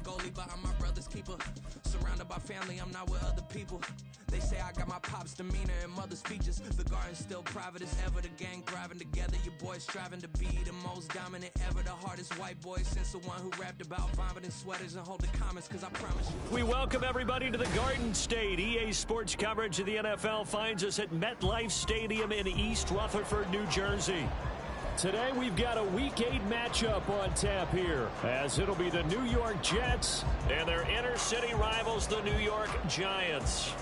goalie, but I'm my brother's keeper. Surrounded by family, I'm not with other people. They say I got my pop's demeanor and mother's features. The garden's still private as ever. The gang thriving together. Your boys striving to be the most dominant ever. The hardest white boy since the one who rapped about vomiting sweaters and holding comments, cause I promise you. We welcome everybody to the Garden State. EA Sports coverage of the NFL finds us at MetLife Stadium in East Rutherford, New Jersey. Today we've got a Week 8 matchup on tap here, as it'll be the New York Jets and their inner city rivals, the New York Giants.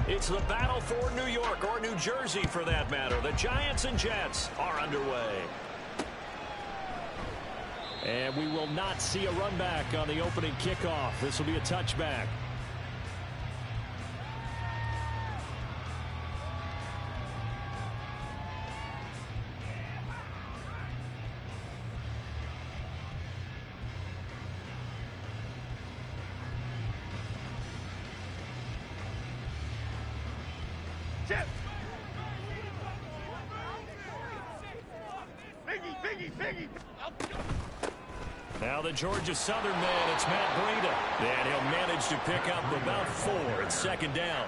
It's the battle for New York, or New Jersey for that matter. The Giants and Jets are underway. And we will not see a run back on the opening kickoff. This will be a touchback. Now the Georgia Southern man, it's Matt Breida. And he'll manage to pick up about 4. It's second down.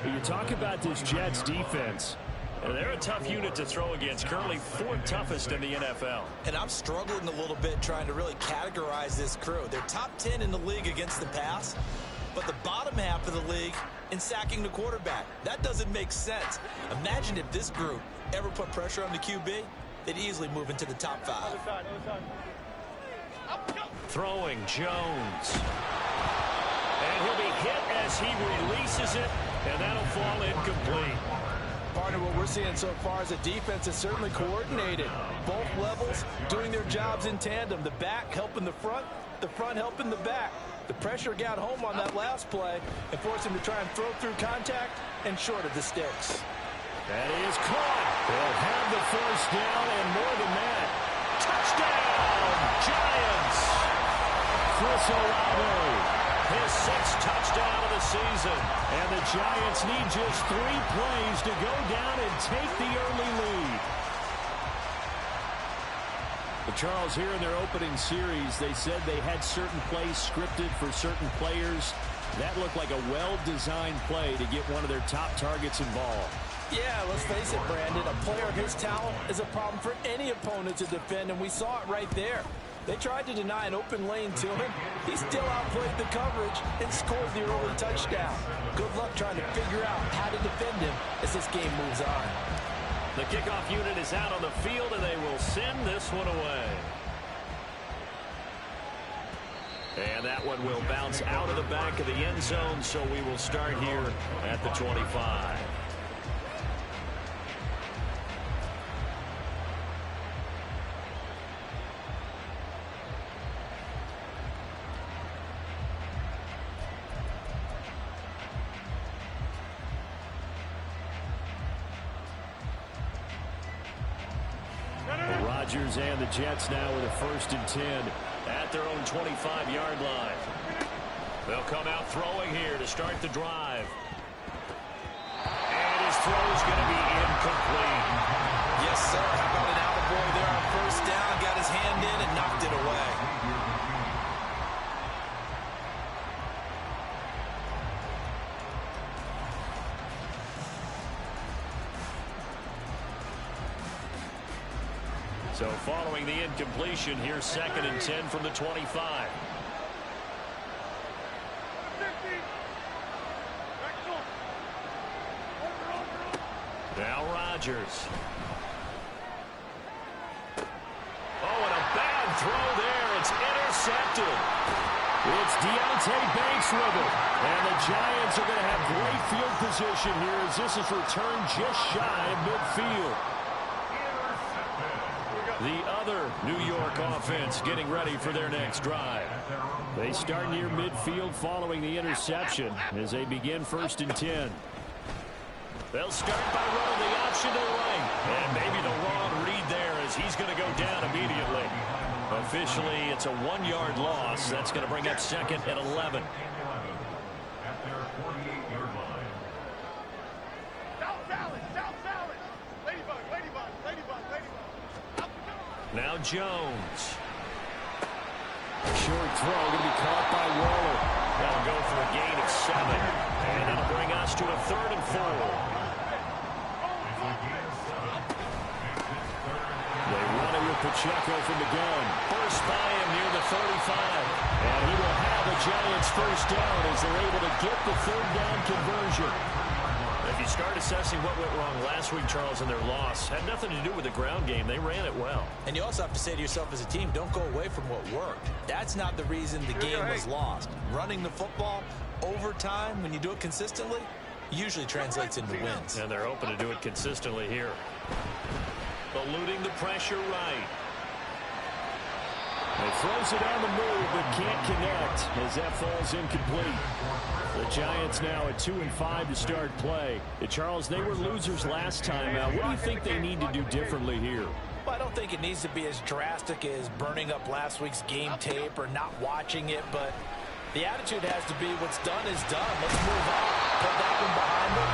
You talk about this Jets defense. They're a tough unit to throw against, currently 4th toughest in the NFL. And I'm struggling a little bit trying to really categorize this crew. They're top 10 in the league against the pass, but the bottom half of the league in sacking the quarterback. That doesn't make sense. Imagine if this group ever put pressure on the QB, they'd easily move into the top 5. Throwing Jones. And he'll be hit as he releases it, and that'll fall incomplete. Partner, what we're seeing so far is the defense is certainly coordinated. Both levels doing their jobs in tandem. The back helping the front helping the back. The pressure got home on that last play and forced him to try and throw through contact and short of the sticks. That is caught. They'll have the first down and more than that. Touchdown, Giants! Chris Olave, his 6th touchdown of the season. And the Giants need just 3 plays to go down and take the early lead. But Charles, here in their opening series, they said they had certain plays scripted for certain players. That looked like a well-designed play to get one of their top targets involved. Yeah, let's face it, Brandon. A player of his talent is a problem for any opponent to defend, and we saw it right there. They tried to deny an open lane to him. He still outplayed the coverage and scored the early touchdown. Good luck trying to figure out how to defend him as this game moves on. The kickoff unit is out on the field, and they will send this one away. And that one will bounce out of the back of the end zone, so we will start here at the 25. Rodgers and the Jets now with a 1st and 10 at their own 25-yard line. They'll come out throwing here to start the drive. And his throw is going to be incomplete. Yes, sir. How about an attaboy there on 1st down? Got his hand in and knocked it away. So following the incompletion, here's 2nd and 10 from the 25. Now Rodgers. Oh, and a bad throw there. It's intercepted. It's Deontay Banks with it. And the Giants are going to have great field position here as this is returned just shy of midfield. The other New York offense getting ready for their next drive. They start near midfield following the interception as they begin 1st and 10. They'll start by running the option to the right. And maybe the wrong read there as he's going to go down immediately. Officially, it's a 1-yard loss. That's going to bring up second and 11. Now Jones. Short throw going to be caught by Waller. That'll go for a gain of 7. And that'll bring us to a 3rd and 4. They run it with Pacheco from the gun. Forced by him near the 35. And he will have a Giants first down as they're able to get the 3rd down conversion. If you start assessing what went wrong last week, Charles, in their loss, had nothing to do with the ground game. They ran it well. And you also have to say to yourself as a team, don't go away from what worked. That's not the reason the game was lost. Running the football over time, when you do it consistently, usually translates into wins. And they're open to do it consistently here. Eluding the pressure right. He throws it on the move, but can't connect as that falls incomplete. The Giants now at 2-5 to start play. Charles, they were losers last time out. What do you think they need to do differently here? Well, I don't think it needs to be as drastic as burning up last week's game tape or not watching it, but the attitude has to be what's done is done. Let's move on, put that one behind them,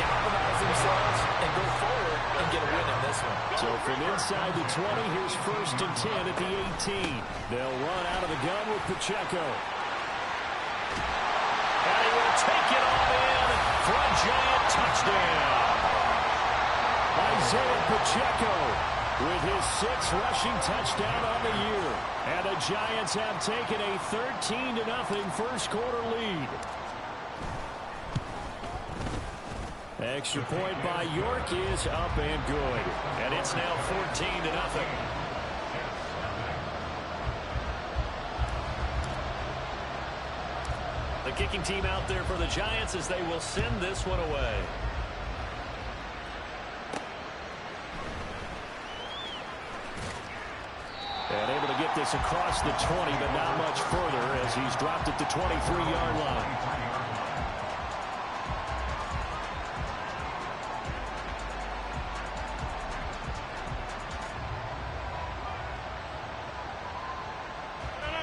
galvanize themselves, and go forward and get a win in this one. So from inside the 20, here's 1st and 10 at the 18. They'll run out of the gun with Pacheco. And he will take it all in for a Giant touchdown. Isaiah Pacheco with his 6th rushing touchdown on the year. And the Giants have taken a 13-0 first quarter lead. Extra point by York is up and good. And it's now 14-0. The kicking team out there for the Giants as they will send this one away. And able to get this across the 20, but not much further as he's dropped at the 23-yard line.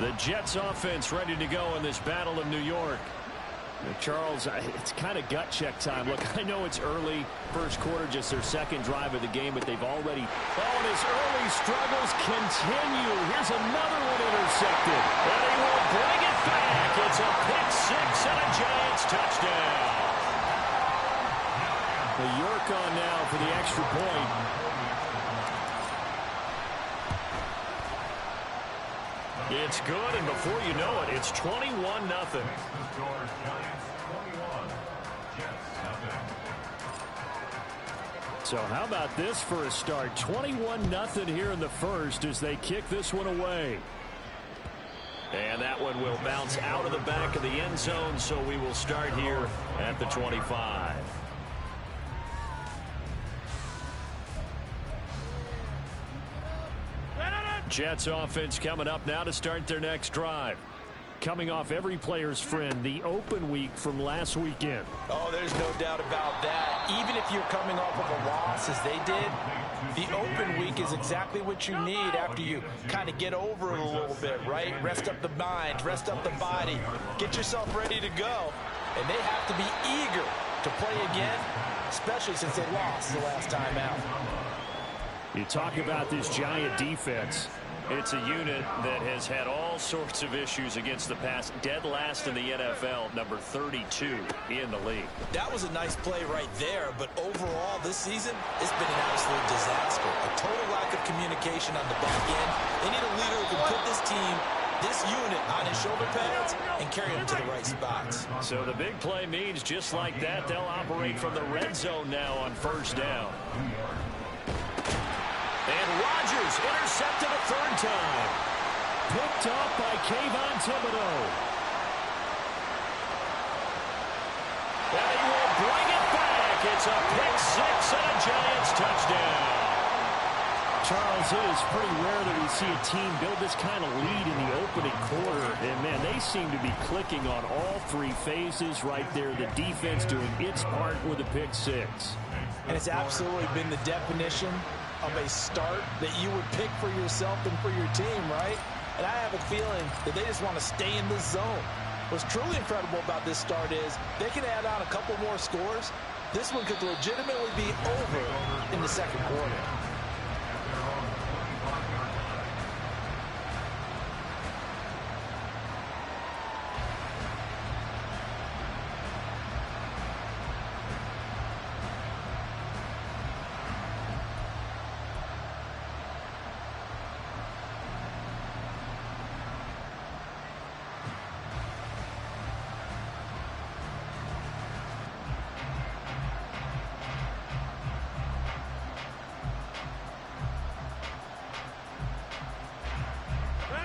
The Jets offense ready to go in this Battle of New York. Charles, it's kind of gut check time. Look, I know it's early, first quarter, just their 2nd drive of the game, but they've already... Oh, and his early struggles continue. Here's another one intercepted. And he will bring it back. It's a pick 6 and a Giants touchdown. The York on now for the extra point. It's good, and before you know it, it's 21-0. So how about this for a start? 21-0 here in the first as they kick this one away. And that one will bounce out of the back of the end zone, so we will start here at the 25. Jets offense coming up now to start their next drive. Coming off every player's friend, the open week from last weekend. Oh, there's no doubt about that. Even if you're coming off of a loss as they did, the open week is exactly what you need after you kind of get over it a little bit, right? Rest up the mind, rest up the body, get yourself ready to go. And they have to be eager to play again, especially since they lost the last time out. You talk about this Giant defense. It's a unit that has had all sorts of issues against the pass. Dead last in the NFL, number 32 in the league. That was a nice play right there, but overall this season, it's been an absolute disaster. A total lack of communication on the back end. They need a leader who can put this team, this unit, on his shoulder pads and carry them to the right spots. So the big play means just like that, they'll operate from the red zone now on 1st down. And Rodgers intercepted a 3rd time. Picked off by Kayvon Thibodeau. And he will bring it back. It's a pick 6 and a Giants touchdown. Charles, it is pretty rare that we see a team build this kind of lead in the opening quarter. And, man, they seem to be clicking on all 3 phases right there. The defense doing its part with a pick 6. And it's absolutely been the definition of a start that you would pick for yourself and for your team, right? And I have a feeling that they just want to stay in this zone. What's truly incredible about this start is they can add on a couple more scores. This one could legitimately be over in the second quarter.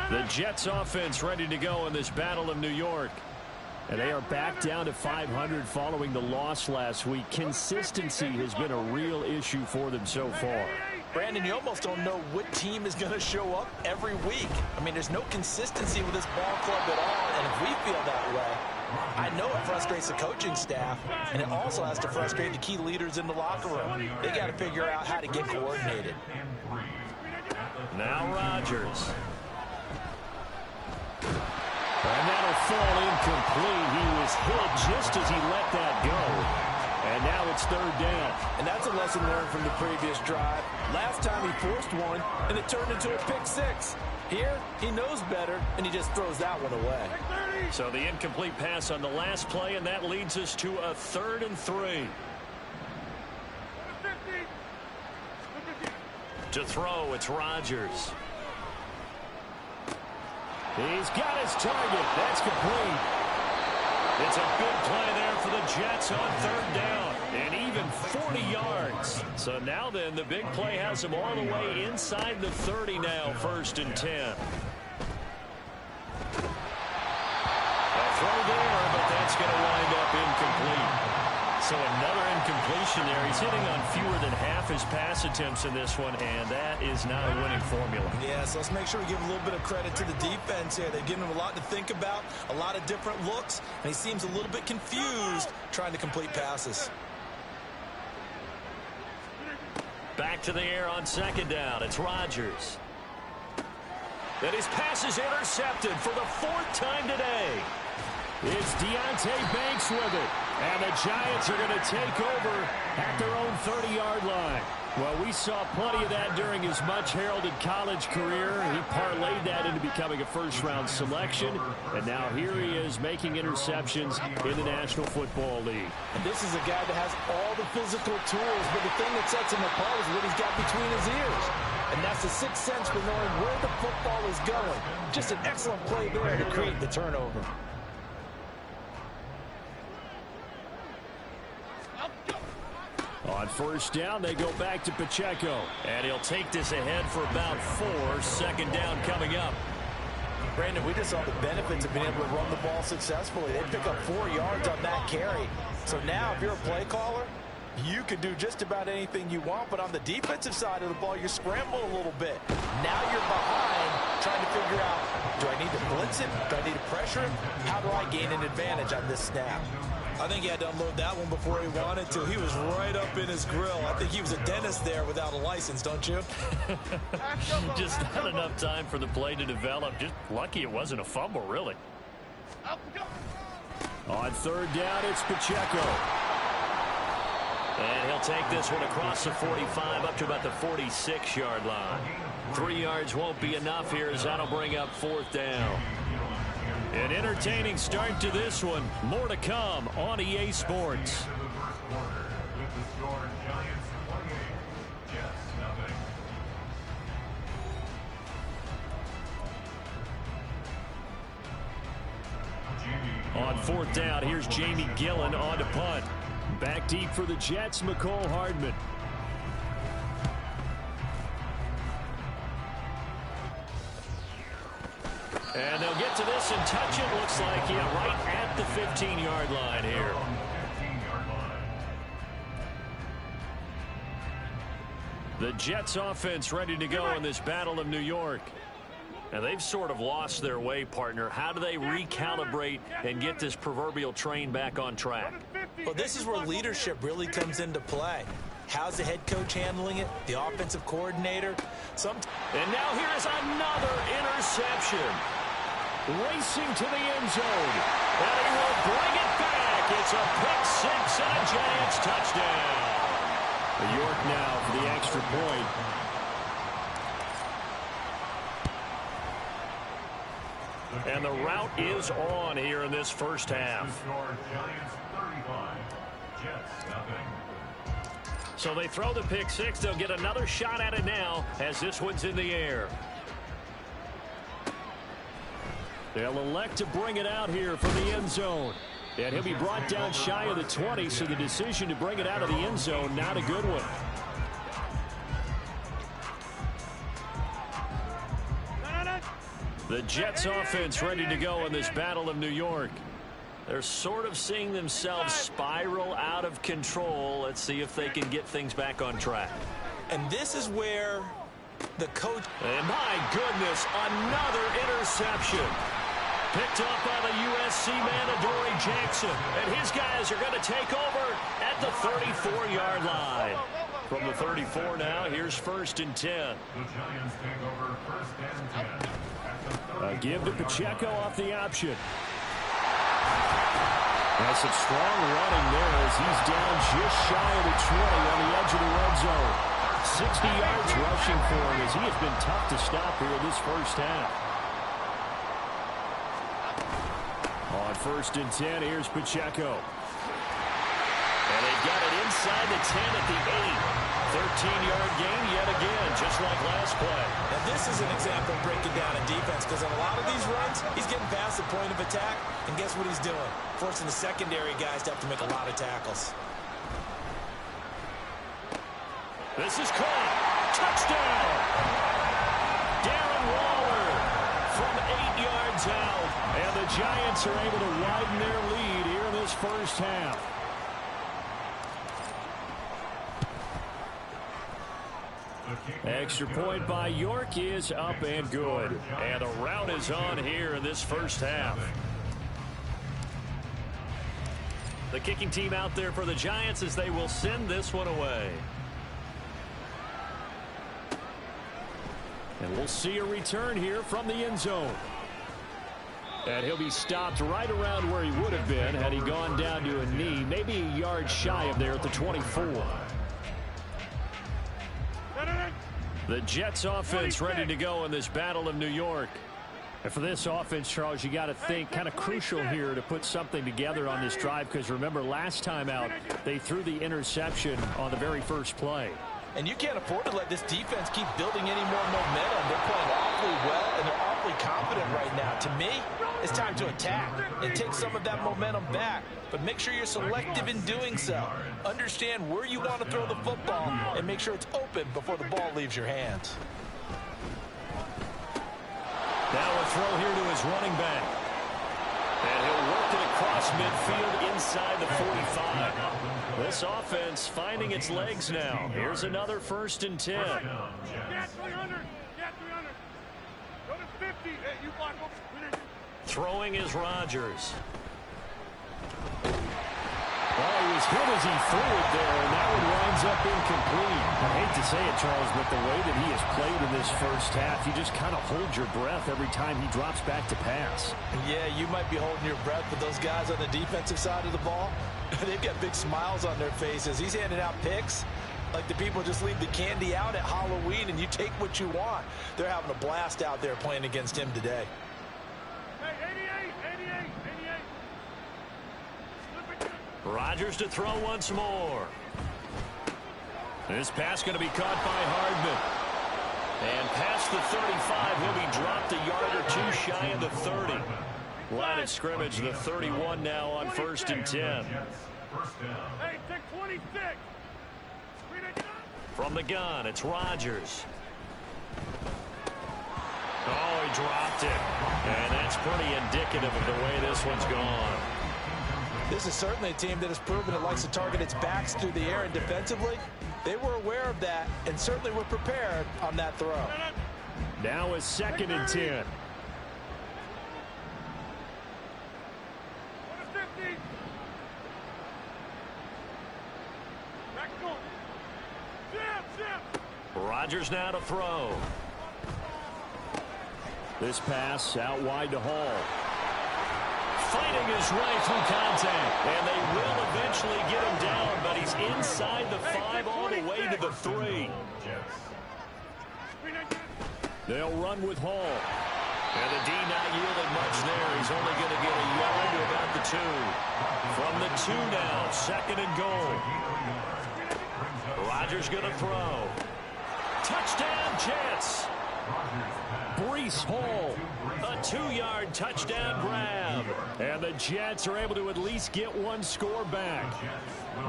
The Jets offense ready to go in this Battle of New York. And they are back down to 500 following the loss last week. Consistency has been a real issue for them so far. Brandon, you almost don't know what team is going to show up every week. I mean, there's no consistency with this ball club at all, and if we feel that way, I know it frustrates the coaching staff, and it also has to frustrate the key leaders in the locker room. They got to figure out how to get coordinated. Now Rodgers. And that'll fall incomplete. He was hit just as he let that go. And now it's third down. And that's a lesson learned from the previous drive. Last time he forced one, and it turned into a pick six. Here, he knows better, and he just throws that one away. So the incomplete pass on the last play, and that leads us to a 3rd and 3. To throw, it's Rodgers. He's got his target. That's complete. It's a big play there for the Jets on 3rd down. And even 40 yards. So now then, the big play has him all the way inside the 30 now, 1st and 10. A throw there, but that's going to wind up incomplete. So another incompletion there. He's hitting on fewer than half his pass attempts in this one, and that is not a winning formula. Yeah, so let's make sure we give a little bit of credit to the defense here. They've given him a lot to think about, a lot of different looks, and he seems a little bit confused trying to complete passes. Back to the air on 2nd down. It's Rodgers. And his pass is intercepted for the 4th time today. It's Deonte Banks with it. And the Giants are going to take over at their own 30-yard line. Well, we saw plenty of that during his much-heralded college career. He parlayed that into becoming a first-round selection. And now here he is making interceptions in the National Football League. And this is a guy that has all the physical tools, but the thing that sets him apart is what he's got between his ears. And that's the sixth sense for knowing where the football is going. Just an excellent play there to create the turnover. On 1st down, they go back to Pacheco. And he'll take this ahead for about 4. 2nd down coming up. Brandon, we just saw the benefits of being able to run the ball successfully. They pick up 4 yards on that carry. So now, if you're a play caller, you can do just about anything you want. But on the defensive side of the ball, you're scrambling a little bit. Now you're behind, trying to figure out, do I need to blitz it? Do I need to pressure him? How do I gain an advantage on this snap? I think he had to unload that one before he wanted to. He was right up in his grill. I think he was a dentist there without a license, don't you? Just not enough time for the play to develop. Just lucky it wasn't a fumble, really. On 3rd down, it's Pacheco. And he'll take this one across the 45 up to about the 46-yard line. 3 yards won't be enough here as that'll bring up 4th down. An entertaining start to this one. More to come on EA Sports. On 4th down, here's Jamie Gillen on to punt. Back deep for the Jets, McCole Hardman. And they'll get to this and touch it. Looks like, yeah, right at the 15-yard line here. The Jets offense ready to go in this Battle of New York. And they've sort of lost their way, partner. How do they recalibrate and get this proverbial train back on track? Well, this is where leadership really comes into play. How's the head coach handling it? The offensive coordinator? And now here's another interception. Racing to the end zone. And he will bring it back. It's a pick six and a Giants touchdown. York now for the extra point. And the route is on here in this first half. So they throw the pick six. They'll get another shot at it now as this one's in the air. They'll elect to bring it out here from the end zone. And he'll be brought down shy of the 20, so the decision to bring it out of the end zone, not a good one. The Jets offense ready to go in this Battle of New York. They're sort of seeing themselves spiral out of control. Let's see if they can get things back on track. And this is where the coach... And my goodness, another interception. Picked up by the USC man, Adoree Jackson. And his guys are going to take over at the 34-yard line. From the 34 now, here's 1st and 10. The Giants take over 1st and 10. A give to Pacheco off the option. That's some strong running there as he's down just shy of the 20 on the edge of the red zone. 60 yards rushing for him as he has been tough to stop here in this first half. On 1st and 10, here's Pacheco. And they've got it inside the 10 at the 8. 13-yard gain yet again, just like last play. Now this is an example of breaking down in defense, because on a lot of these runs, he's getting past the point of attack, and guess what he's doing? Forcing the secondary guys to have to make a lot of tackles. This is caught. Touchdown! Darren Waller from 8 yards out. And the Giants are able to widen their lead here in this first half. Extra point by York is up and good. And the route is on here in this first half. The kicking team out there for the Giants as they will send this one away. And we'll see a return here from the end zone. And he'll be stopped right around where he would have been had he gone down to a knee, maybe a yard shy of there at the 24. The Jets offense ready to go in this Battle of New York. And for this offense, Charles, you got to think kind of crucial here to put something together on this drive, because remember last time out they threw the interception on the very first play. And you can't afford to let this defense keep building any more momentum. They're playing awfully well, and they're awfully confident right now. To me, it's time to attack and take some of that momentum back. But make sure you're selective in doing so. Understand where you want to throw the football and make sure it's open before the ball leaves your hands. Now a throw here to his running back. And he'll work it across midfield inside the 45. This offense finding its legs now. Here's another 1st and 10. Get 300. Get 300. Go to 50. Hey, you block over. Throwing is Rodgers. Well, he was hit as he threw it there, and that one winds up incomplete. I hate to say it, Charles, but the way that he has played in this first half, you just kind of hold your breath every time he drops back to pass. Yeah, you might be holding your breath, but those guys on the defensive side of the ball, they've got big smiles on their faces. He's handing out picks like the people just leave the candy out at Halloween, and you take what you want. They're having a blast out there playing against him today. Rodgers to throw once more. This pass going to be caught by Hardman. And past the 35, he'll be dropped a yard or two shy of the 30. Line of scrimmage, the 31 now on 1st and 10. Hey, take 26. From the gun, it's Rodgers. Oh, he dropped it. And that's pretty indicative of the way this one's gone. This is certainly a team that has proven it likes to target its backs through the air, and defensively, they were aware of that and certainly were prepared on that throw. Now is 2nd and 10. Rodgers now to throw. This pass out wide to Hall. Fighting his way through contact. And they will eventually get him down, but he's inside the 5 all the way to the 3. They'll run with Hall. And the D not yielding much there. He's only going to get a yard to about the 2. From the 2 now, 2nd and goal. Rodgers going to throw. Touchdown, Jets. Breece Hall, a 2-yard touchdown grab. And the Jets are able to at least get one score back.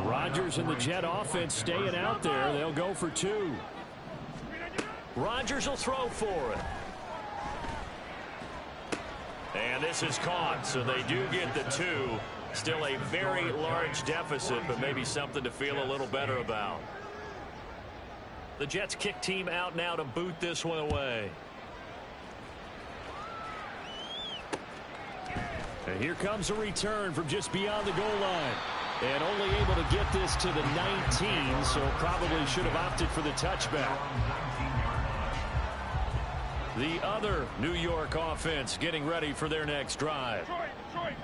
Rodgers and the Jet offense staying out there. They'll go for 2. Rodgers will throw for it. And this is caught, so they do get the 2. Still a very large deficit, but maybe something to feel a little better about. The Jets kick team out now to boot this one away. And here comes a return from just beyond the goal line. And only able to get this to the 19, so probably should have opted for the touchback. The other New York offense getting ready for their next drive.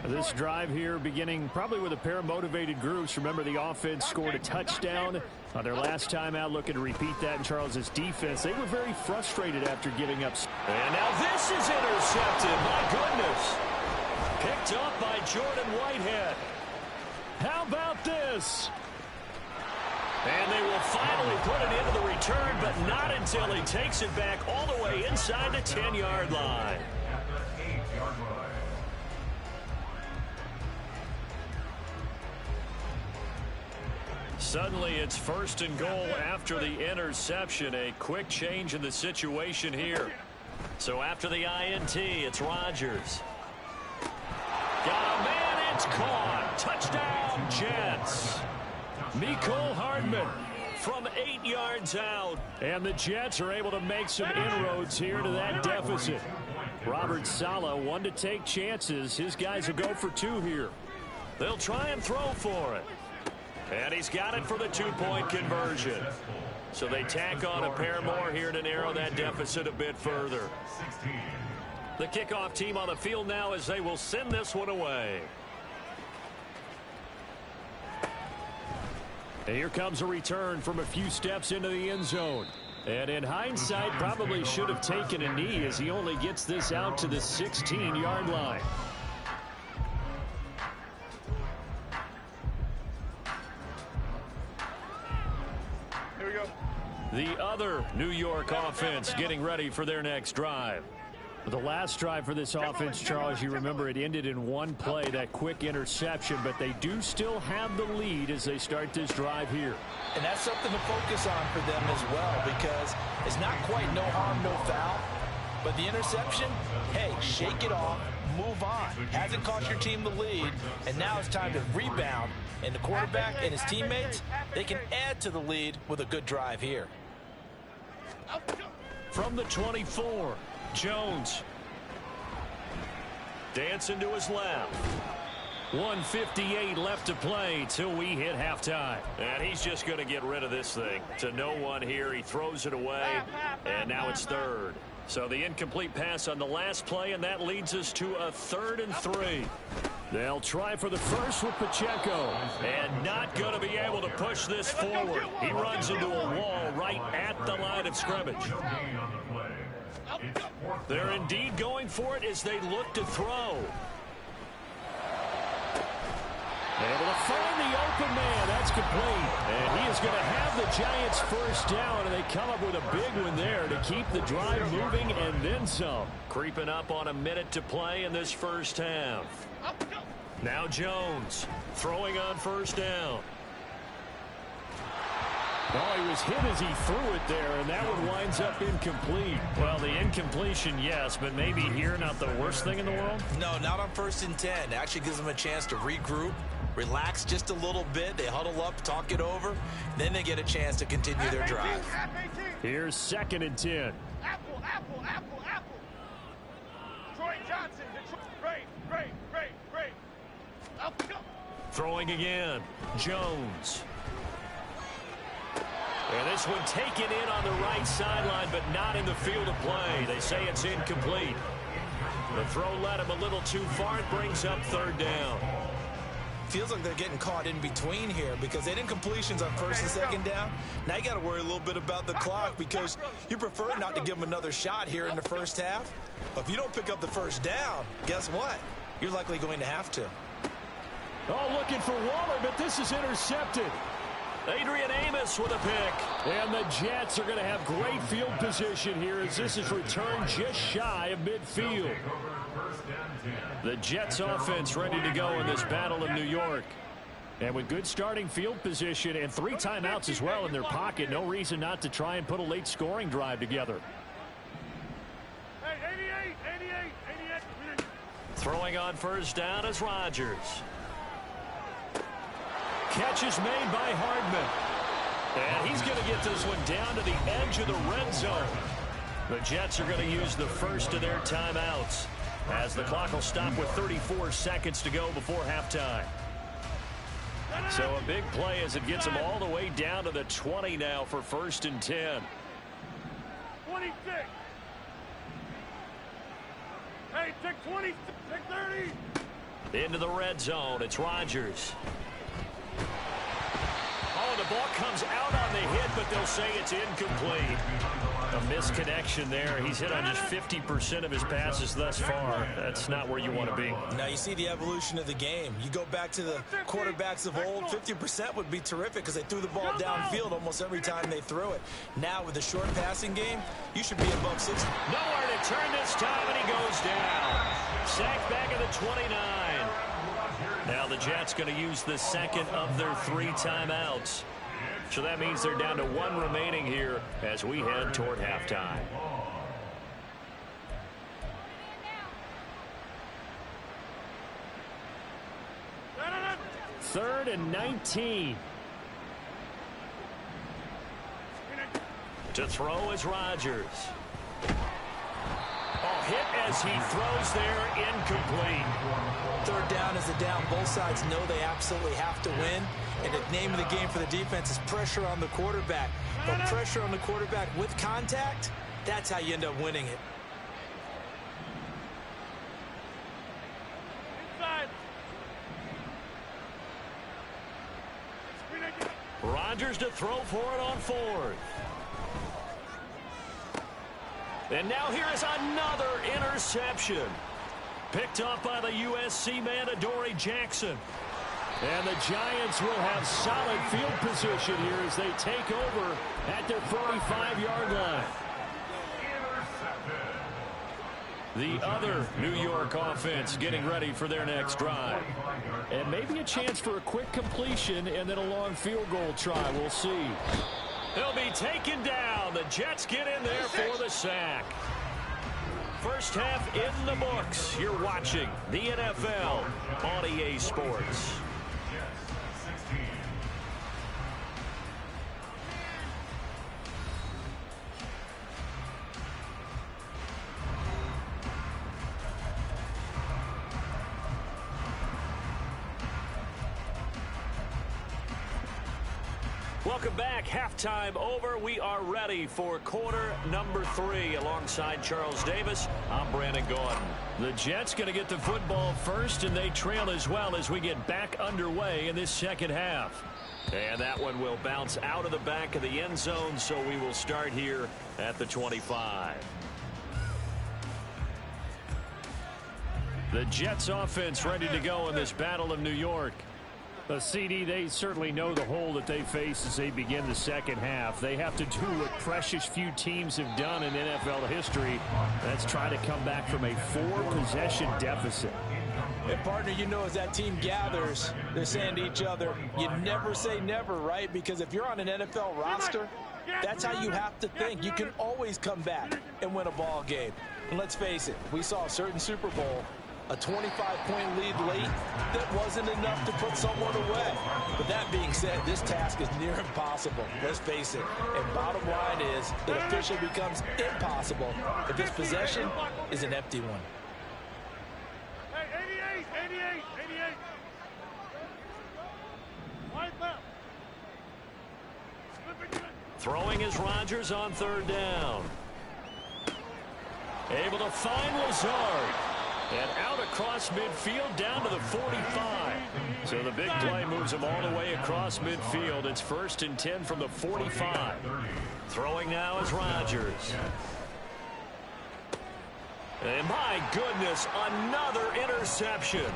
This drive here beginning probably with a pair of motivated groups. Remember, the offense scored a touchdown on their last time out, looking to repeat that in Charles's defense. They were very frustrated after giving up. And now this is intercepted. My goodness. Picked up by Jordan Whitehead. How about this? And they will finally put it into the return, but not until he takes it back all the way inside the 10-yard line. Suddenly it's 1st and goal after the interception. A quick change in the situation here. So after the INT, it's Rodgers. Got a man, it's caught. Touchdown, Jets. Mecole Hardman from 8 yards out. And the Jets are able to make some inroads here to that deficit. Robert Saleh, one to take chances. His guys will go for 2 here. They'll try and throw for it. And he's got it for the 2-point conversion. So they tack on a pair more here to narrow that deficit a bit further. The kickoff team on the field now as they will send this one away. And here comes a return from a few steps into the end zone. And in hindsight, probably should have taken a knee as he only gets this out to the 16-yard line. Here we go. The other New York offense getting ready for their next drive. The last drive for this offense, Charles, you remember it ended in one play, that quick interception, but they do still have the lead as they start this drive here. And that's something to focus on for them as well, because it's not quite no harm, no foul. But the interception, hey, shake it off, move on. Hasn't cost your team the lead, and now it's time to rebound. And the quarterback and his teammates, they can add to the lead with a good drive here. From the 24, Jones. Dancing to his left. 1:58 left to play till we hit halftime. And he's just going to get rid of this thing. To no one here. He throws it away. And now it's 3rd. So the incomplete pass on the last play, and that leads us to a 3rd and 3. They'll try for the first with Pacheco. And not going to be able to push this forward. He runs into a wall right at the line of scrimmage. They're indeed going for it as they look to throw. Able to find the open man. That's complete. And he is going to have the Giants first down, and they come up with a big one there to keep the drive moving and then some. Creeping up on a minute to play in this first half. Now Jones throwing on first down. Oh, he was hit as he threw it there, and that one winds up incomplete. Well, the incompletion, yes, but maybe here not the worst thing in the world? No, not on 1st and 10. It actually gives them a chance to regroup, relax just a little bit. They huddle up, talk it over. Then they get a chance to continue their drive. Here's 2nd and 10. Apple. Troy Johnson. Great. Throwing again. Jones. And this one taken in on the right sideline, but not in the field of play. They say it's incomplete. The throw led him a little too far. It brings up third down. Feels like they're getting caught in between here because they didn't completions on first and second down. Now you got to worry a little bit about the clock because you prefer not to give them another shot here in the first half. But if you don't pick up the first down, guess what? You're likely going to have to. Oh, looking for Waller, but this is intercepted. Adrian Amos with a pick. And the Jets are going to have great field position here as this is returned just shy of midfield. The Jets offense ready to go in this battle of New York. And with good starting field position and 3 timeouts as well in their pocket, no reason not to try and put a late scoring drive together. Hey, 88. Throwing on first down is Rodgers. Catch is made by Hardman. And he's going to get this one down to the edge of the red zone. The Jets are going to use the first of their timeouts as the clock will stop with 34 seconds to go before halftime. So a big play as it gets them all the way down to the 20 now for 1st and 10. 26. Hey, take 20, take 30. Into the red zone. It's Rodgers. Oh, the ball comes out on the hit, but they'll say it's incomplete. A misconnection there. He's hit on just 50% of his passes thus far. That's not where you want to be. Now you see the evolution of the game. You go back to the quarterbacks of old, 50% would be terrific because they threw the ball downfield almost every time they threw it. Now with the short passing game, you should be above 60. Nowhere to turn this time, and he goes down. Sacked back at the 29. Now the Jets going to use the second of their 3 timeouts. So that means they're down to 1 remaining here as we head toward halftime. Third and 19. To throw is Rodgers. Oh, hit as he throws there, incomplete. Third down is a down. Both sides know they absolutely have to win. And the name of the game for the defense is pressure on the quarterback. But pressure on the quarterback with contact, that's how you end up winning it. Inside. Rodgers to throw for it on 4th. And now here is another interception. Picked up by the USC man, Adoree Jackson. And the Giants will have solid field position here as they take over at their 45-yard line. The other New York offense getting ready for their next drive. And maybe a chance for a quick completion and then a long field goal try. We'll see. He'll be taken down. The Jets get in there for the sack. First half in the books. You're watching the NFL on EA Sports. Welcome back. Halftime over. We are ready for quarter number 3. Alongside Charles Davis, I'm Brandon Gordon. The Jets going to get the football first, and they trail as well as we get back underway in this second half. And that one will bounce out of the back of the end zone, so we will start here at the 25. The Jets offense ready to go in this battle of New York. CD, they certainly know the hole that they face as they begin the second half. They have to do what precious few teams have done in NFL history. That's try to come back from a 4-possession deficit. And partner, you know, as that team gathers, they're saying to each other, you never say never, right? Because if you're on an NFL roster, that's how you have to think. You can always come back and win a ball game. And let's face it, we saw a certain Super Bowl, a 25-point lead late that wasn't enough to put someone away. But that being said, this task is near impossible. Let's face it. And bottom line is, it officially becomes impossible if this possession is an empty one. Hey, 88. Wide left. Throwing is Rodgers on third down. Able to find Lazard. And out across midfield down to the 45. So the big play moves him all the way across midfield. It's 1st and 10 from the 45. Throwing now is Rodgers. And my goodness, another interception.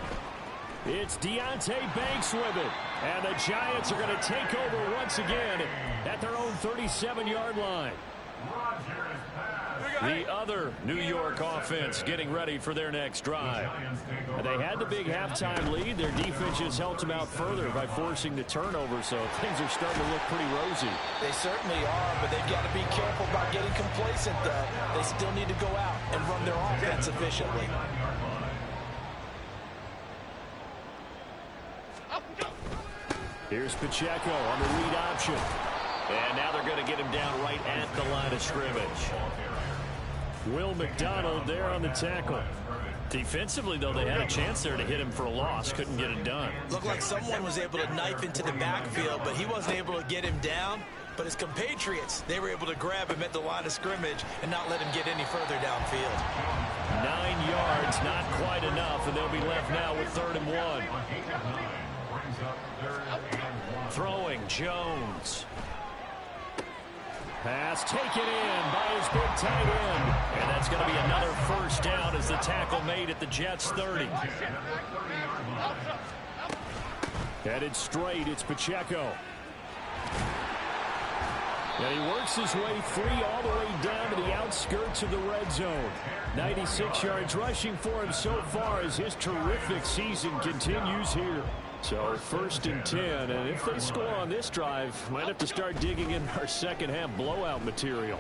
It's Deonte Banks with it. And the Giants are going to take over once again at their own 37-yard line. The other New York offense getting ready for their next drive. They had the big halftime lead. Their defense just helped them out further by forcing the turnover, so things are starting to look pretty rosy. They certainly are, but they've got to be careful about getting complacent, though. They still need to go out and run their offense efficiently. Here's Pacheco on the read option. And now they're going to get him down right at the line of scrimmage. Will McDonald there on the tackle. Defensively, though, they had a chance there to hit him for a loss. Couldn't get it done. Looked like someone was able to knife into the backfield, but he wasn't able to get him down. But his compatriots, they were able to grab him at the line of scrimmage and not let him get any further downfield. 9 yards, not quite enough, and they'll be left now with 3rd and 1. Throwing, Jones. Pass taken in by his big tight end. And that's going to be another 1st down as the tackle made at the Jets' 30. Headed straight, it's Pacheco. And he works his way free all the way down to the outskirts of the red zone. 96 yards rushing for him so far as his terrific season continues here. So 1st and 10, and if they score on this drive, might have to start digging in our second half blowout material.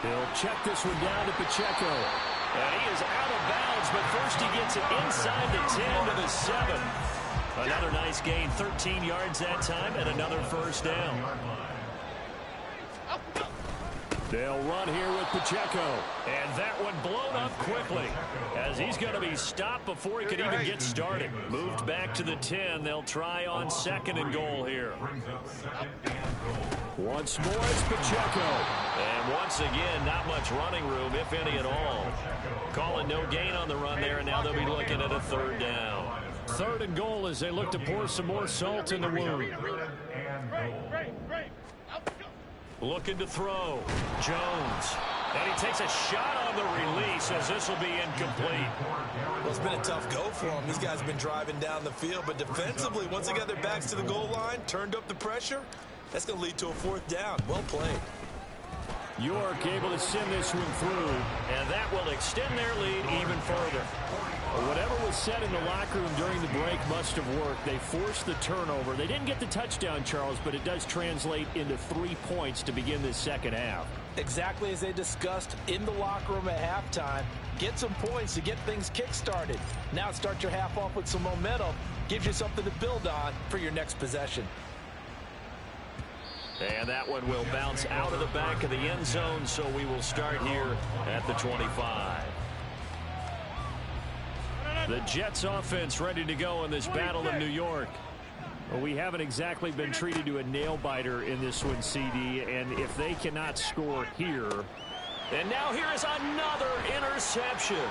He'll check this one down to Pacheco. And he is out of bounds, but first he gets it inside the 10 to the 7. Another nice gain, 13 yards that time, and another 1st down. They'll run here with Pacheco. And that one blown up quickly as he's going to be stopped before he could even get started. Moved back to the 10. They'll try on 2nd and goal here. Once more, it's Pacheco. And once again, not much running room, if any at all. Calling no gain on the run there, and now they'll be looking at a 3rd down. 3rd and goal as they look to pour some more salt in the wound. Looking to throw. Jones. And he takes a shot on the release as this will be incomplete. Well, it's been a tough go for him. These guys have been driving down the field, but defensively, once they got their backs to the goal line, turned up the pressure, that's going to lead to a 4th down. Well played. York able to send this one through, and that will extend their lead even further. Whatever was said in the locker room during the break must have worked. They forced the turnover. They didn't get the touchdown, Charles, but it does translate into 3 points to begin this second half. Exactly as they discussed in the locker room at halftime. Get some points to get things kick-started. Now start your half off with some momentum. Gives you something to build on for your next possession. And that one will bounce out of the back of the end zone, so we will start here at the 25. The Jets offense ready to go in this Battle of New York. Well, we haven't exactly been treated to a nail-biter in this one, CD, and if they cannot score here. And now here is another interception.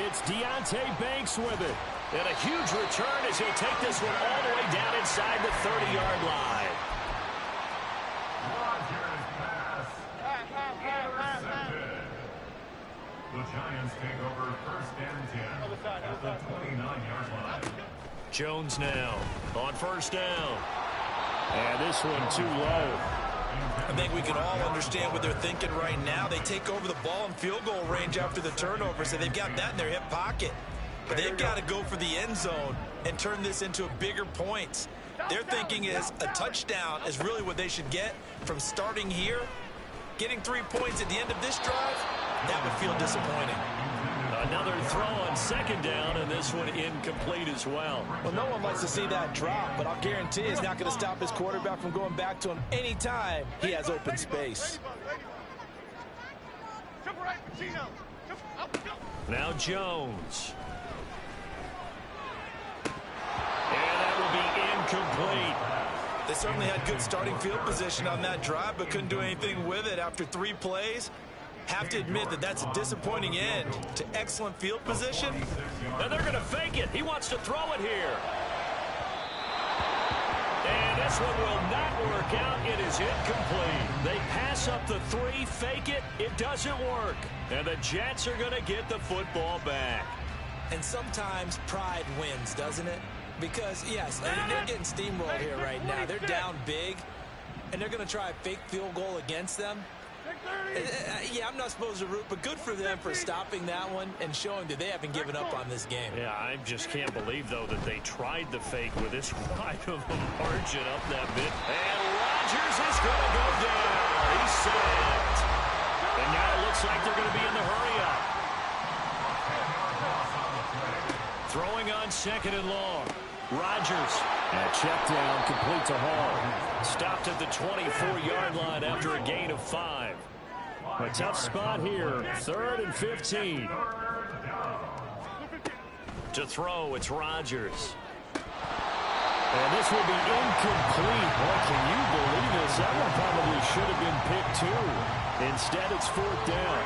It's Deonte Banks with it. And a huge return as he'll take this one all the way down inside the 30-yard line. The Giants take over 1st and 10 at the 29-yard line. Jones now on 1st down. And this one too low. I think we can all understand what they're thinking right now. They take over the ball in field goal range after the turnover, so they've got that in their hip pocket. But they've got to go for the end zone and turn this into a bigger points. Their thinking is a touchdown is really what they should get from starting here. Getting 3 points at the end of this drive, that would feel disappointing. Another throw on 2nd down, and this one incomplete as well. Well, no one likes to see that drop, but I'll guarantee it's not going to stop his quarterback from going back to him anytime he has open space. Now Jones. And that will be incomplete. The certainly had good starting field position on that drive, but couldn't do anything with it after 3 plays. Have to admit that that's a disappointing end to excellent field position. And they're going to fake it. He wants to throw it here. And this one will not work out. It is incomplete. They pass up the 3, fake it. It doesn't work. And the Jets are going to get the football back. And sometimes pride wins, doesn't it? Because, yes, they're getting steamrolled here right now. They're down big, and they're going to try a fake field goal against them. Yeah, I'm not supposed to root, but good for them for stopping that one and showing that they haven't given up on this game. Yeah, I just can't believe, though, that they tried the fake with this wide of a margin up that bit. And Rodgers is going to go down. He's sacked. And now it looks like they're going to be in the hurry-up. Throwing on 2nd and long. Rodgers. And check down, complete to Hall. Stopped at the 24-yard line after a gain of 5. A tough spot here. 3rd and 15. To throw, it's Rodgers. And this will be incomplete. Boy, can you believe this? That one probably should have been picked too. Instead, it's 4th down.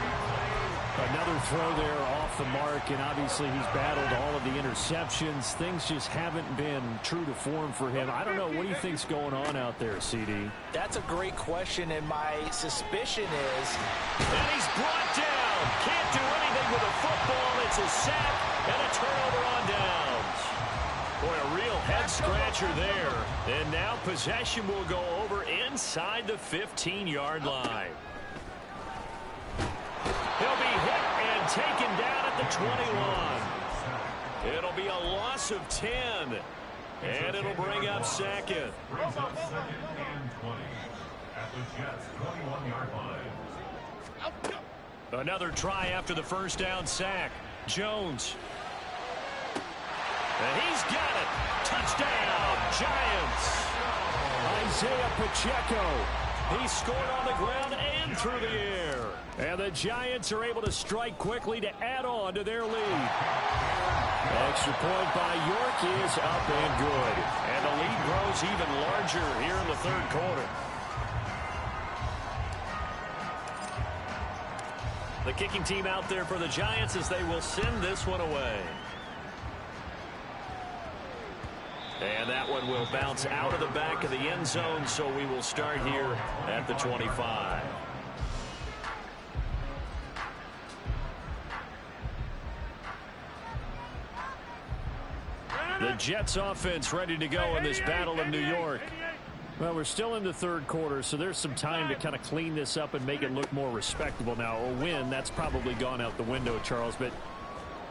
Another throw there off the mark, and obviously he's battled all of the interceptions. Things just haven't been true to form for him. I don't know. What do you think's going on out there, CD? That's a great question, and my suspicion is... And he's brought down. Can't do anything with a football. It's a sack and a turnover on downs. Boy, a real head-scratcher there. And now possession will go over inside the 15-yard line. He'll be hit and taken down at the 21. It'll be a loss of 10. And it'll bring up 2nd. Brings up 2nd and 20 at the Jets' 21-yard line. Another try after the first down sack. Jones. And he's got it. Touchdown, Giants. Isaiah Pacheco. He scored on the ground and through the air. And the Giants are able to strike quickly to add on to their lead. Extra point by York is up and good. And the lead grows even larger here in the 3rd quarter. The kicking team out there for the Giants as they will send this one away. And that one will bounce out of the back of the end zone, so we will start here at the 25. The Jets offense ready to go in this Battle of New York. Well, we're still in the 3rd quarter, so there's some time to kind of clean this up and make it look more respectable. Now, a win, that's probably gone out the window, Charles, but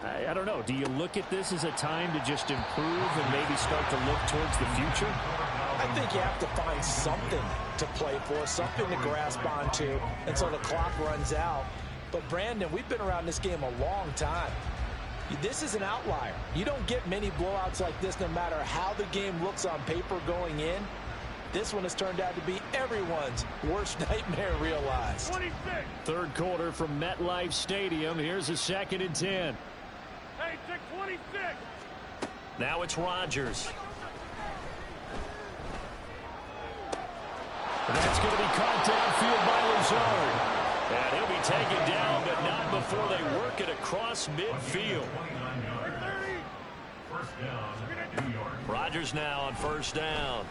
I don't know. Do you look at this as a time to just improve and maybe start to look towards the future? I think you have to find something to play for, something to grasp onto until the clock runs out. But, Brandon, we've been around this game a long time. This is an outlier. You don't get many blowouts like this no matter how the game looks on paper going in. This one has turned out to be everyone's worst nightmare realized. 26. 3rd quarter from MetLife Stadium. Here's a 2nd and 10. Hey, check 26. Now it's Rodgers. That's going to be caught downfield by Lazard. And he'll be taken down, but not before they work it across midfield. Rodgers now on 1st down.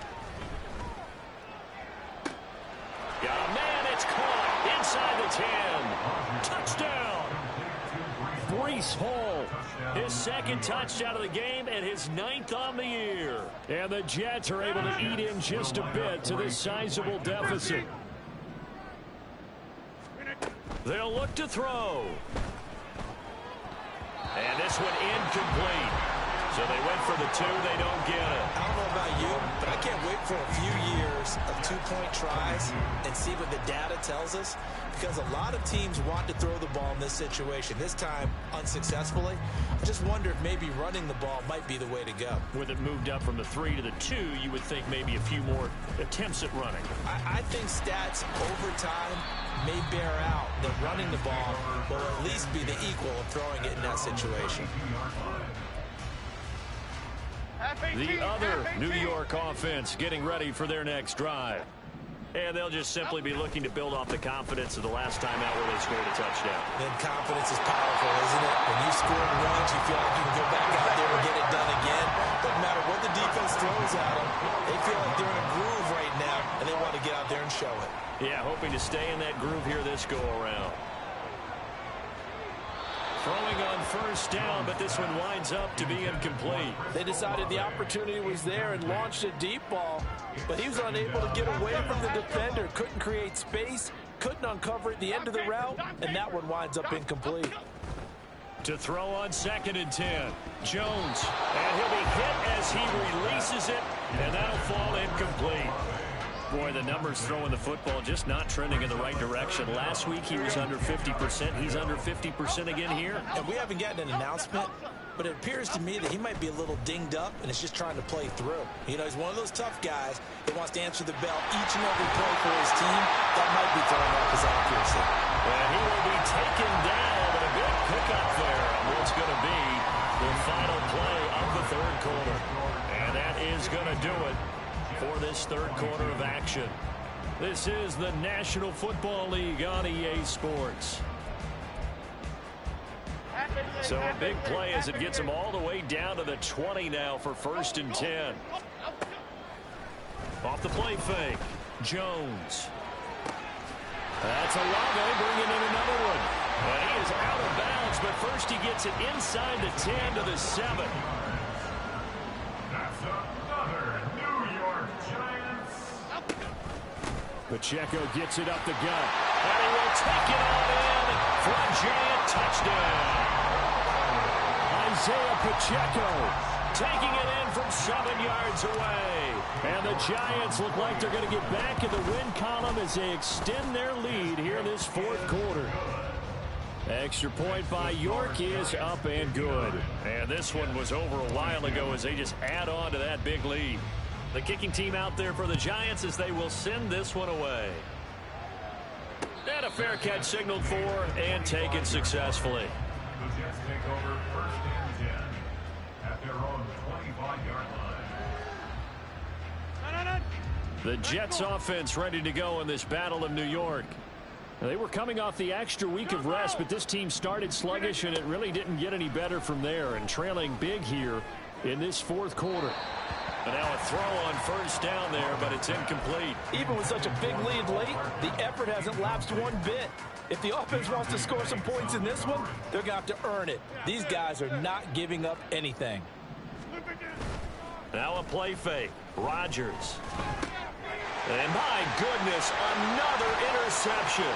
Got a man, it's caught inside the 10. Touchdown. Breece Hall, his 2nd touchdown of the game and his 9th on the year. And the Jets are able to eat in just a bit to this sizable deficit. They'll look to throw. And this one incomplete. So they went for the 2. They don't get it. I don't know about you, but I can't wait for a few years of 2-point tries and see what the data tells us. Because a lot of teams want to throw the ball in this situation. This time, unsuccessfully. I just wonder if maybe running the ball might be the way to go. With it moved up from the 3 to the 2, you would think maybe a few more attempts at running. I think stats over time may bear out that running the ball will at least be the equal of throwing it in that situation. The other New York offense getting ready for their next drive. And they'll just simply be looking to build off the confidence of the last time out where they scored a touchdown. Then confidence is powerful, isn't it? When you score once, you feel like you can go back out there and get it done again. Doesn't matter what the defense throws at them. They feel like they're in a groove right now, and they want to get out there and show it. Yeah, hoping to stay in that groove here this go-around. Throwing on first down, but this one winds up to be incomplete. They decided the opportunity was there and launched a deep ball, but he was unable to get away from the defender. Couldn't create space, couldn't uncover at the end of the route, and that one winds up incomplete. To throw on 2nd and 10. Jones, and he'll be hit as he releases it, and that'll fall incomplete. Boy, the numbers throwing the football just not trending in the right direction. Last week he was under 50%. He's under 50% again here. And we haven't gotten an announcement, but it appears to me that he might be a little dinged up and is just trying to play through. You know, he's one of those tough guys that wants to answer the bell each and every play for his team. That might be throwing off his accuracy. And he will be taken down, but a good pickup there on what's going to be the final play of the third quarter. And that is going to do it for this third quarter of action. This is the National Football League on EA Sports. So a big play as it gets them all the way down to the 20 now for 1st and 10. Off the play fake. Jones. That's Olave bringing in another one. And he is out of bounds, but first he gets it inside the 10 to the 7. That's another New York Giants. Pacheco gets it up the gut. And he will take it on in for a Giant touchdown. Isaiah Pacheco taking it in from 7 yards away. And the Giants look like they're going to get back in the win column as they extend their lead here in this fourth quarter. Extra point by York is up and good. And this one was over a while ago as they just add on to that big lead. The kicking team out there for the Giants as they will send this one away. And a fair catch signaled for and taken successfully. The Jets take over 1st and 10 at their own 25-yard line. The Jets offense ready to go in this Battle of New York. They were coming off the extra week of rest, but this team started sluggish, and it really didn't get any better from there, and trailing big here in this fourth quarter. And now a throw on first down there, but it's incomplete. Even with such a big lead late, the effort hasn't lapsed one bit. If the offense wants to score some points in this one, they're going to have to earn it. These guys are not giving up anything. Now a play fake. Rodgers. And my goodness, another interception.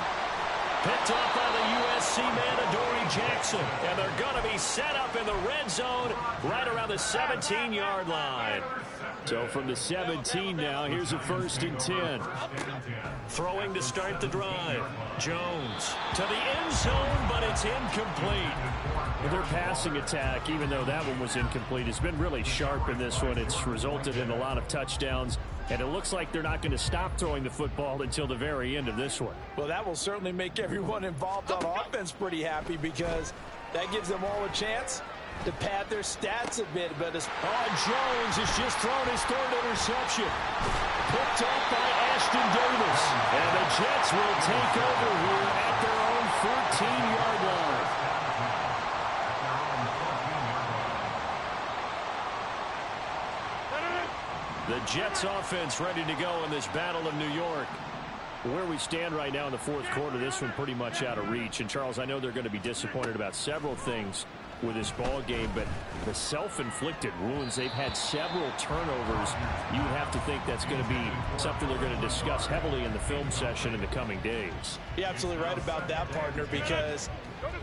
Picked off by the USC man, Adoree Jackson. And they're going to be set up in the red zone right around the 17-yard line. So from the 17 now, here's a 1st and 10. Throwing to start the drive. Jones to the end zone, but it's incomplete. Their passing attack, even though that one was incomplete, has been really sharp in this one. It's resulted in a lot of touchdowns, and it looks like they're not going to stop throwing the football until the very end of this one. Well, that will certainly make everyone involved on offense pretty happy because that gives them all a chance to pad their stats a bit. But Jones has just thrown his 3rd interception. Picked up by Ashton Davis. And the Jets will take over here at their own 14-yard line. The Jets offense ready to go in this Battle of New York. Where we stand right now in the fourth quarter, this one pretty much out of reach. And, Charles, I know they're going to be disappointed about several things with this ball game, but the self-inflicted wounds, they've had several turnovers. You have to think that's going to be something they're going to discuss heavily in the film session in the coming days. You're absolutely right about that, partner, because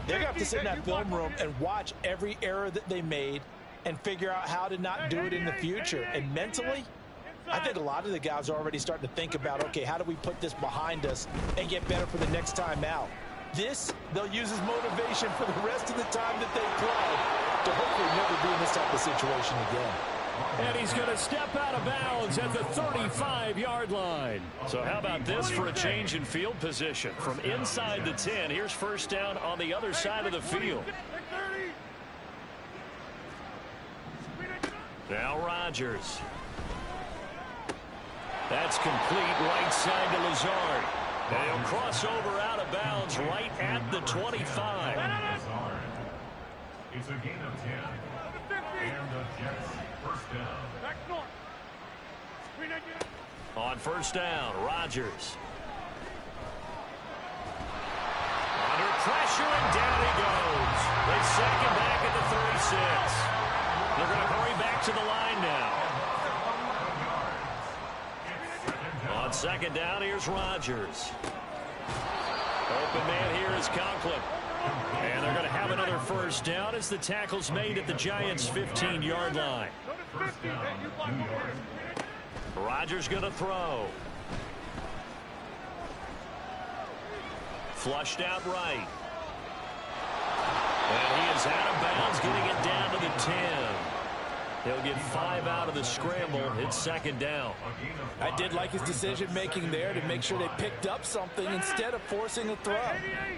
they're going to have to sit in that film room and watch every error that they made and figure out how to not do it in the future. And mentally, I think a lot of the guys are already starting to think about, okay, how do we put this behind us and get better for the next time out? This, they'll use as motivation for the rest of the time that they play to hopefully never be in this type of situation again. And he's going to step out of bounds at the 35-yard line. So how about this for a change in field position? From inside the 10, here's first down on the other side of the field. Now Rodgers. That's complete right side to Lazard. And he'll cross over out of bounds right at the 25. It's a gain of 10. And the Jets first down. On first down, Rodgers. Under pressure, and down he goes. They sack him back at the 36. They're going to hurry back to the line now. On second down, here's Rodgers. Open man here is Conklin. And they're going to have another first down as the tackle's made at the Giants' 15-yard line. Rodgers going to throw. Flushed out right. And he is out of bounds, getting it down to the 10. He'll get 5 out of the scramble. It's second down. I did like his decision-making there to make sure they picked up something instead of forcing a throw.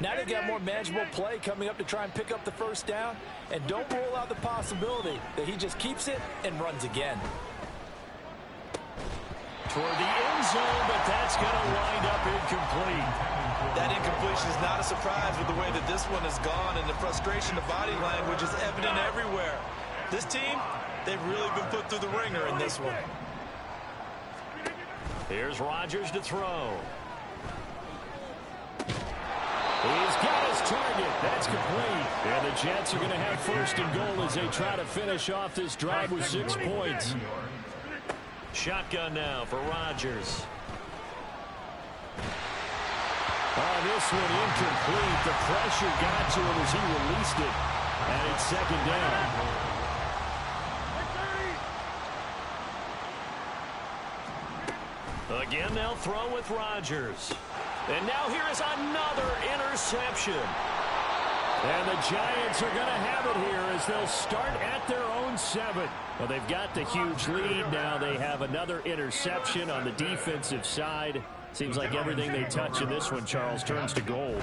Now they got more manageable play coming up to try and pick up the first down. And don't rule out the possibility that he just keeps it and runs again. Toward the end zone, but that's going to wind up incomplete. That incompletion is not a surprise with the way that this one has gone, and the frustration of body language is evident everywhere. This team, they've really been put through the ringer in this one. Here's Rodgers to throw. He's got his target. That's complete. And the Jets are going to have first and goal as they try to finish off this drive with 6 points. Shotgun now for Rodgers. Oh, this one incomplete. The pressure got to him as he released it. And it's second down. Again, they'll throw with Rodgers. And now here is another interception. And the Giants are going to have it here as they'll start at their own 7. Well, they've got the huge lead. Now they have another interception on the defensive side. Seems like everything they touch in this one, Charles, turns to gold.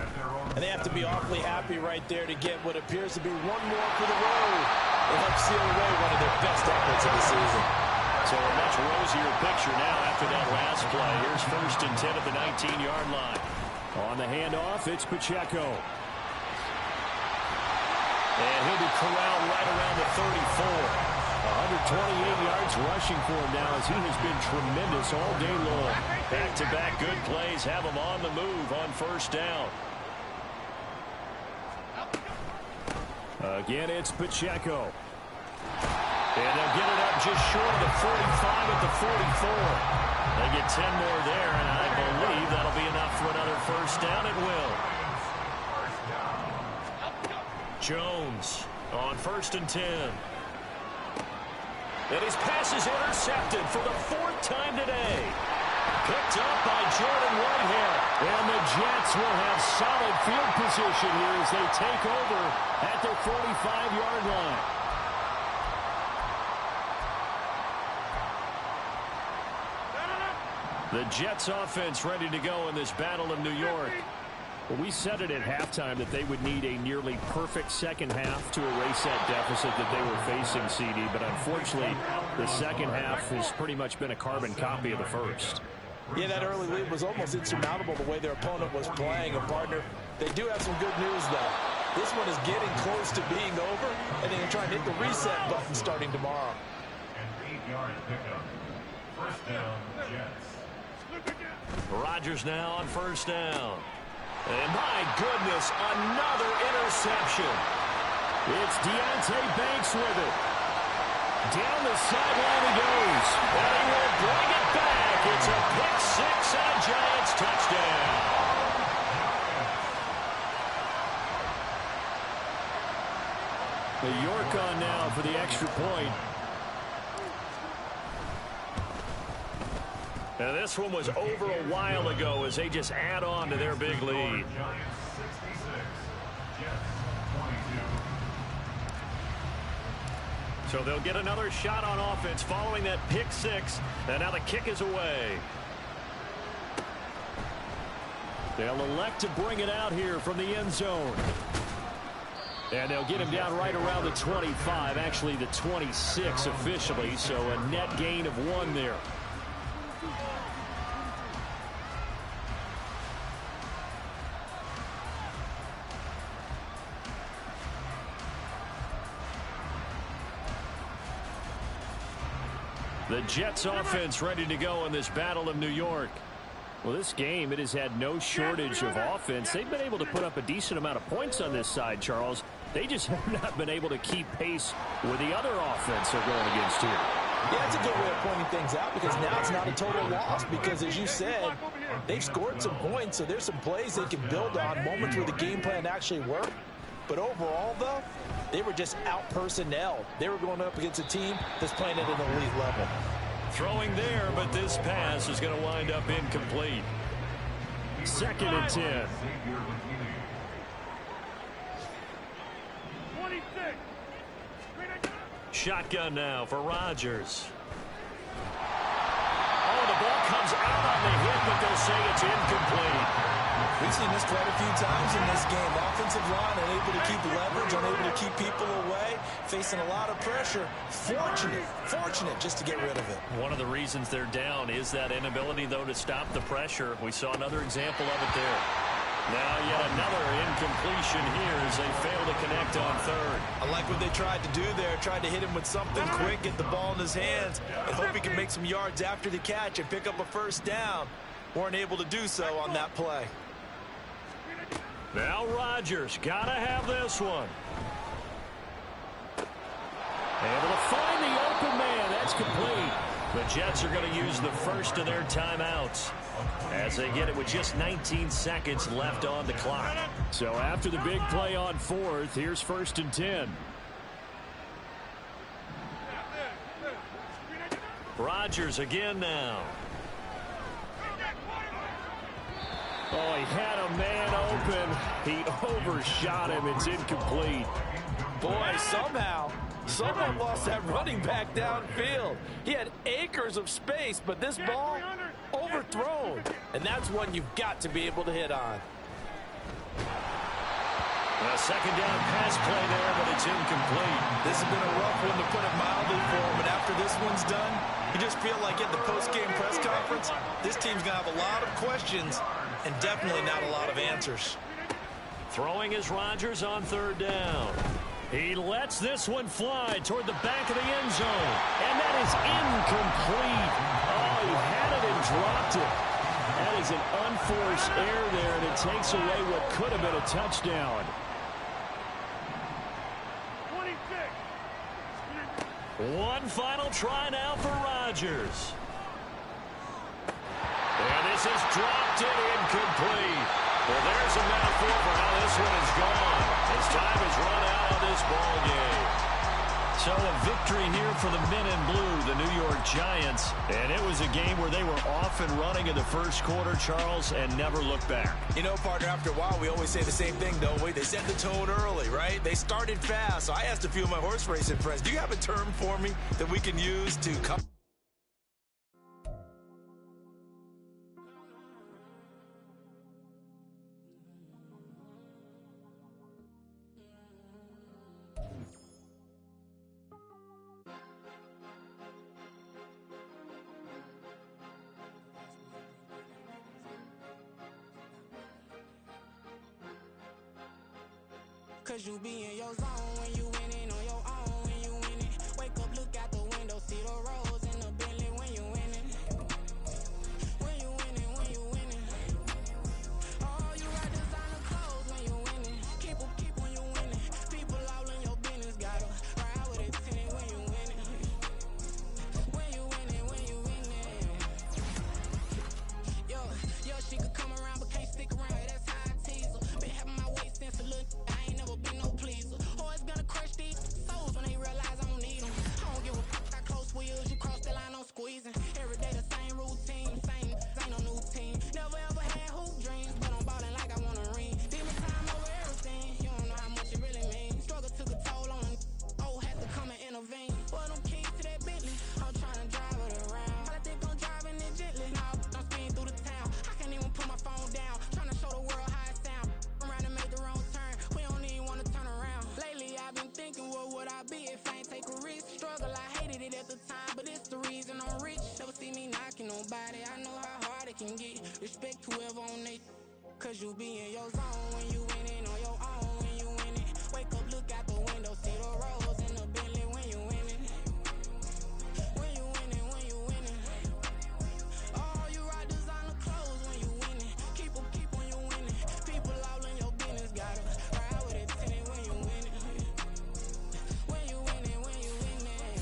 And they have to be awfully happy right there to get what appears to be one more for the road. They help seal away one of their best efforts of the season. So a much rosier picture now after that last play. Here's first and 10 at the 19-yard line. On the handoff, it's Pacheco. And he'll be corralled right around the 34. 128 yards rushing for him now as he has been tremendous all day long. Back-to-back good plays have him on the move on first down. Again, it's Pacheco. And they'll get it up just short of the 45 at the 44. They get 10 more there, and I believe that'll be enough for another first down. It will. Jones on first and 10. And his pass is intercepted for the 4th time today. Picked up by Jordan Whitehair. And the Jets will have solid field position here as they take over at their 45-yard line. The Jets offense ready to go in this battle of New York. Well, we said it at halftime that they would need a nearly perfect second half to erase that deficit that they were facing, CD. But unfortunately, the second half has pretty much been a carbon copy of the first. Yeah, that early lead was almost insurmountable the way their opponent was playing. And, partner, they do have some good news, though. This one is getting close to being over, and they can try and hit the reset button starting tomorrow. And 8-yard pickup. First down, Jets. Rodgers now on first down. And my goodness, another interception. It's Deonte Banks with it. Down the sideline he goes. And he will bring it back. It's a pick-6 and a Giants touchdown. The York on now for the extra point. Now this one was over a while ago as they just add on to their big lead. So they'll get another shot on offense following that pick-6, and now the kick is away. They'll elect to bring it out here from the end zone. And they'll get him down right around the 25, actually the 26 officially, so a net gain of 1 there. The Jets offense ready to go in this Battle of New York. Well, this game, it has had no shortage of offense. They've been able to put up a decent amount of points on this side, Charles. They just have not been able to keep pace with the other offense they're going against here. Yeah, it's a good way of pointing things out because now it's not a total loss because, as you said, they've scored some points, so there's some plays they can build on, moments where the game plan actually worked. But overall, though, they were just out-personnel. They were going up against a team that's playing at an elite level. Throwing there, but this pass is going to wind up incomplete. 2nd and 10. 26. Shotgun now for Rodgers. Oh, the ball comes out on the hit, but they'll say it's incomplete. We've seen this quite a few times in this game. Offensive line unable to keep leverage, unable to keep people away, facing a lot of pressure. Fortunate just to get rid of it. One of the reasons they're down is that inability, though, to stop the pressure. We saw another example of it there. Now yet another incompletion here as they fail to connect on 3rd. I like what they tried to do there. Tried to hit him with something quick, get the ball in his hands, and hope he can make some yards after the catch and pick up a 1st down. Weren't able to do so on that play. Now Rodgers, gotta have this one. Able to find the open man. That's complete. The Jets are going to use the first of their timeouts as they get it with just 19 seconds left on the clock. So after the big play on 4th, here's 1st and 10. Rodgers again now. Oh, he had a man open. He overshot him. It's incomplete. Boy, somehow, someone lost that running back downfield. He had acres of space, but this ball overthrown. And that's one you've got to be able to hit on. A 2nd down pass play there, but it's incomplete. This has been a rough one, to put it mildly, for him. And after this one's done, you just feel like at the post-game press conference, this team's going to have a lot of questions and definitely not a lot of answers. Throwing is Rodgers on 3rd down. He lets this one fly toward the back of the end zone. And that is incomplete. Oh, he had it and dropped it. That is an unforced error there, and it takes away what could have been a touchdown. 26. One final try now for Rodgers. And this is dropped it incomplete. Well, there's a metaphor for how this one is gone. As time is run out on this ball game. So a victory here for the men in blue, the New York Giants. And it was a game where they were off and running in the 1st quarter, Charles, and never looked back. You know, partner, after a while, we always say the same thing, don't we? They set the tone early, right? They started fast. So I asked a few of my horse racing friends, do you have a term for me that we can use to come? Cause you be in your zone when you winning on your own. When you winning, wake up, look out the window, see the rose in the Bentley when you winning. When you winning. Oh, you got designer clothes when you winning. Keep when you winning. People all in your business, gotta ride with it tinted when you winning. When you winning. Yo, she could come around but can't stick around. That's how I tease her. Been having my waist since a little. I ain't never been no pleaser. Always gonna crush about it, I know how hard it can get. Respect whoever on they, cause you be in your zone when you winning on your own when you winning. Wake up, look out the window, see the rose in the Bentley when you winning. When you winning, when you winning. Oh, you rock designer clothes when you winning. Keep when you winning. People all in your business, gotta ride with it tinted when you winning. When you winning, when you winning.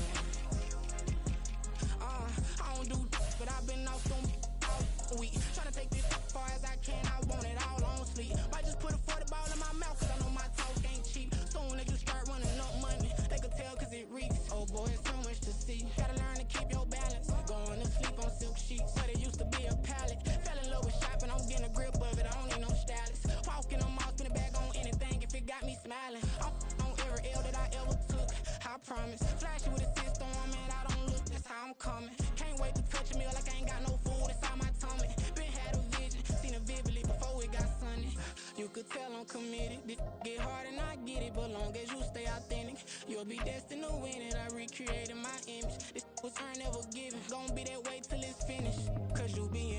I don't do but I've been out some all week. Tryna take this as far as I can, I want it all on sleep. Might just put a 40 ball in my mouth, cause I know my talk ain't cheap. Soon as you start running up money, they can tell cause it reeks. Oh boy, it's so much to see. Gotta learn to keep your balance. Going to sleep on silk sheets, but it used to be a pallet. Fell in love with shopping, I'm getting a grip of it, I don't need no stylist. Walking on mall, spin a bag on anything if it got me smiling. I'm on every L that I ever took, I promise. Flashy with a system on, man, I don't look, that's how I'm coming. Can't wait to touch a meal like I ain't got no food inside my tummy. Been had a vision, seen it vividly before it got sunny. You could tell I'm committed. This get hard and I get it, but long as you stay authentic, you'll be destined to win it. I recreated my image. This was earned, never given. Gonna be that way till it's finished. Cause you be